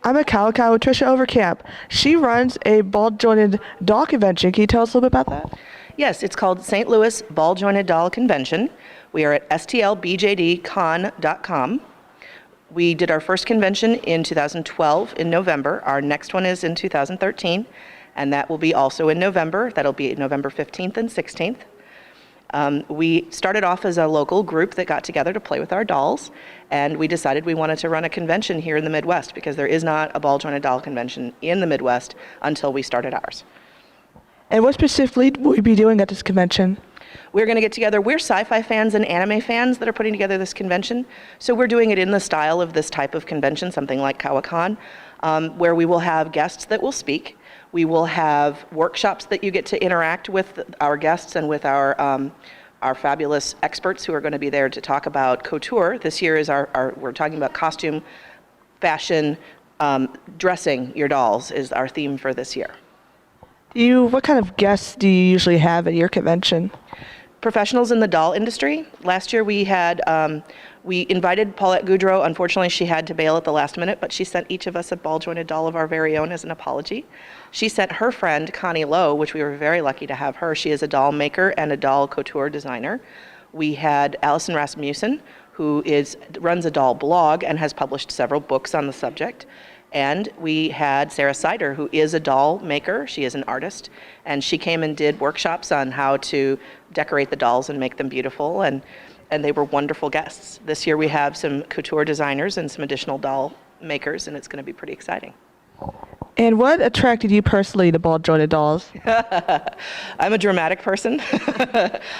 I'm at Kawa Kon with Tricia Overkamp. She runs a ball-jointed doll convention. Can you tell us a little bit about that? Yes, it's called St. Louis Ball Jointed Doll Convention. We are at stlbjdcon.com. We did our first convention in 2012 in November. Our next one is in 2013, and that will be also in November. That'll be November 15th and 16th. We started off as a local group that got together to play with our dolls, and we decided we wanted to run a convention here in the Midwest because there is not a ball jointed doll convention in the Midwest until we started ours. And what specifically will you be doing at this convention? We're going to get together. We're sci-fi fans and anime fans that are putting together this convention. So we're doing it in the style of this type of convention, something like KawaKon, where we will have guests that will speak. We will have workshops that you get to interact with our guests and with our fabulous experts who are going to be there to talk about couture. This year is we're talking about costume, fashion, dressing your dolls is our theme for this year. What kind of guests do you usually have at your convention? Professionals in the doll industry. Last year we invited Paulette Goudreau. Unfortunately, she had to bail at the last minute, but she sent each of us a ball jointed doll of our very own as an apology. She sent her friend Connie Lowe, which we were very lucky to have her. She is a doll maker and a doll couture designer. We had Allison Rasmussen, who runs a doll blog and has published several books on the subject. And we had Sarah Sider, who is a doll maker. She is an artist, and she came and did workshops on how to decorate the dolls and make them beautiful, and they were wonderful guests. This year we have some couture designers and some additional doll makers, and it's going to be pretty exciting. And what attracted you personally to ball-jointed dolls? I'm a dramatic person.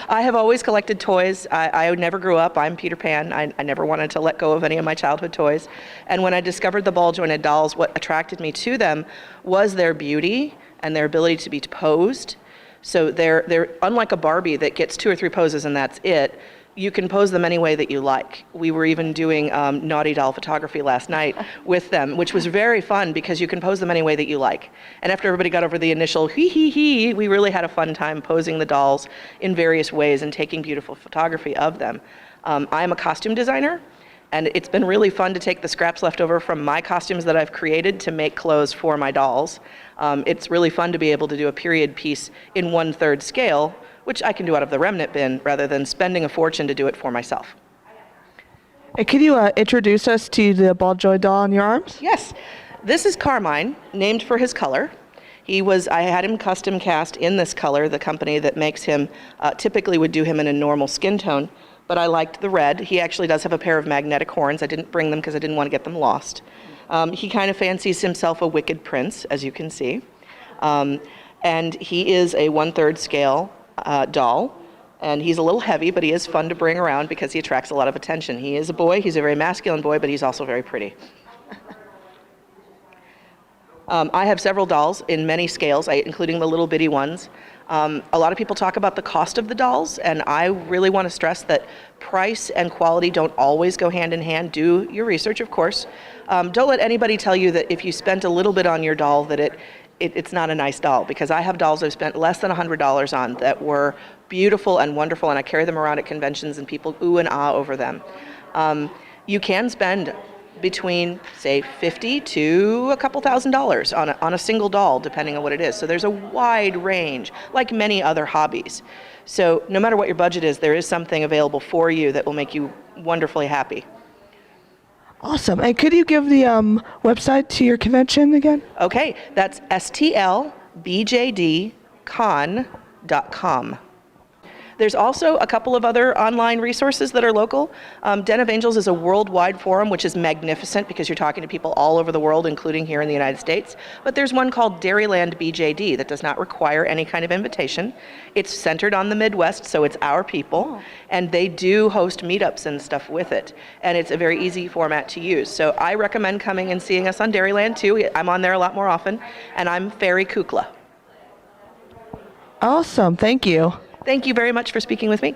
I have always collected toys. I never grew up. I'm Peter Pan. I never wanted to let go of any of my childhood toys. And when I discovered the ball-jointed dolls, what attracted me to them was their beauty and their ability to be posed. So they're unlike a Barbie that gets 2 or 3 poses and that's it. You can pose them any way that you like. We were even doing naughty doll photography last night with them, which was very fun because you can pose them any way that you like. And after everybody got over the initial hee, we really had a fun time posing the dolls in various ways and taking beautiful photography of them. I'm a costume designer, and it's been really fun to take the scraps left over from my costumes that I've created to make clothes for my dolls. It's really fun to be able to do a period piece in 1/3 scale, which I can do out of the remnant bin rather than spending a fortune to do it for myself. And can you introduce us to the ball-jointed doll in your arms? Yes, this is Carmine, named for his color. I had him custom cast in this color. The company that makes him typically would do him in a normal skin tone, but I liked the red. He actually does have a pair of magnetic horns. I didn't bring them because I didn't want to get them lost. He kind of fancies himself a wicked prince, as you can see. And he is a 1/3 scale doll, and he's a little heavy, but he is fun to bring around because he attracts a lot of attention. He is a boy. He's a very masculine boy, but he's also very pretty. I have several dolls in many scales, including the little bitty ones. A lot of people talk about the cost of the dolls, and I really want to stress that price and quality don't always go hand in hand. Do your research, of course. Don't let anybody tell you that if you spent a little bit on your doll that it's not a nice doll, because I have dolls I've spent less than $100 on that were beautiful and wonderful, and I carry them around at conventions and people ooh and ah over them. You can spend between, say, $50 to a couple $1,000s on a single doll, depending on what it is. So there's a wide range, like many other hobbies. So no matter what your budget is, there is something available for you that will make you wonderfully happy. Awesome. And could you give the website to your convention again? Okay, that's stlbjdcon.com. There's also a couple of other online resources that are local. Den of Angels is a worldwide forum, which is magnificent because you're talking to people all over the world, including here in the United States. But there's one called Dairyland BJD that does not require any kind of invitation. It's centered on the Midwest, so it's our people, and they do host meetups and stuff with it. And it's a very easy format to use. So I recommend coming and seeing us on Dairyland too. I'm on there a lot more often, and I'm Fairy Kukla. Awesome. Thank you. Thank you very much for speaking with me.